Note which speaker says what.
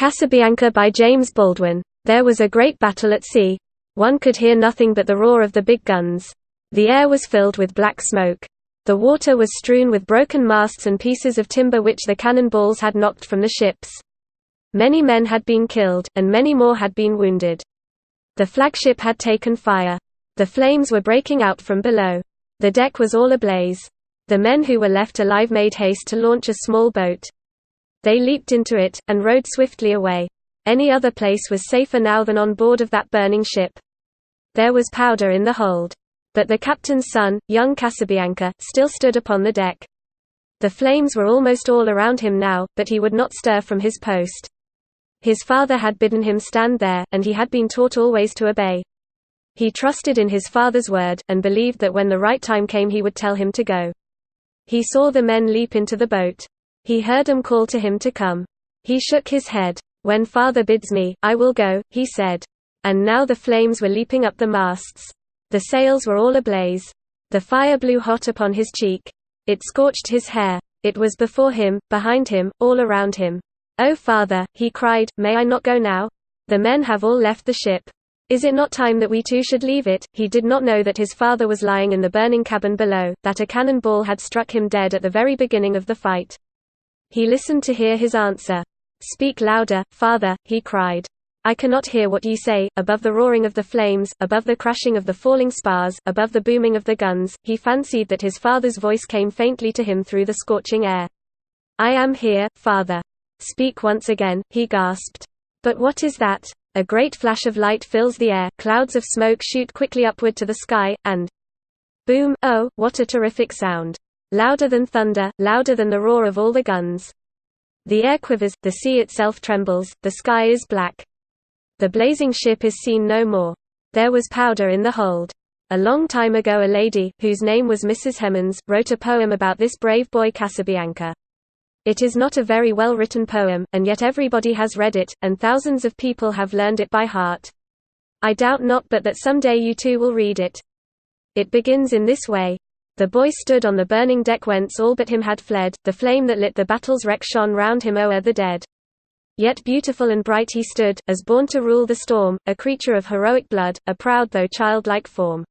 Speaker 1: Casabianca by James Baldwin. There was a great battle at sea. One could hear nothing but the roar of the big guns. The air was filled with black smoke. The water was strewn with broken masts and pieces of timber which the cannon balls had knocked from the ships. Many men had been killed, and many more had been wounded. The flagship had taken fire. The flames were breaking out from below. The deck was all ablaze. The men who were left alive made haste to launch a small boat. They leaped into it, and rowed swiftly away. Any other place was safer now than on board of that burning ship. There was powder in the hold. But the captain's son, young Casabianca, still stood upon the deck. The flames were almost all around him now, but he would not stir from his post. His father had bidden him stand there, and he had been taught always to obey. He trusted in his father's word, and believed that when the right time came he would tell him to go. He saw the men leap into the boat. He heard them call to him to come. He shook his head. "When father bids me, I will go," he said. And now the flames were leaping up the masts. The sails were all ablaze. The fire blew hot upon his cheek. It scorched his hair. It was before him, behind him, all around him. "Oh father," he cried, "may I not go now? The men have all left the ship. Is it not time that we too should leave it?" He did not know that his father was lying in the burning cabin below, that a cannon ball had struck him dead at the very beginning of the fight. He listened to hear his answer. "Speak louder, father," he cried. "I cannot hear what you say." Above the roaring of the flames, above the crashing of the falling spars, above the booming of the guns, he fancied that his father's voice came faintly to him through the scorching air. "I am here, father." "Speak once again," he gasped. "But what is that?" A great flash of light fills the air, clouds of smoke shoot quickly upward to the sky, and boom! Oh, what a terrific sound! Louder than thunder, louder than the roar of all the guns. The air quivers, the sea itself trembles, the sky is black. The blazing ship is seen no more. There was powder in the hold. A long time ago a lady, whose name was Mrs. Hemans, wrote a poem about this brave boy Casabianca. It is not a very well-written poem, and yet everybody has read it, and thousands of people have learned it by heart. I doubt not but that someday you too will read it. It begins in this way. The boy stood on the burning deck whence all but him had fled, the flame that lit the battle's wreck shone round him o'er the dead. Yet beautiful and bright he stood, as born to rule the storm, a creature of heroic blood, a proud though childlike form.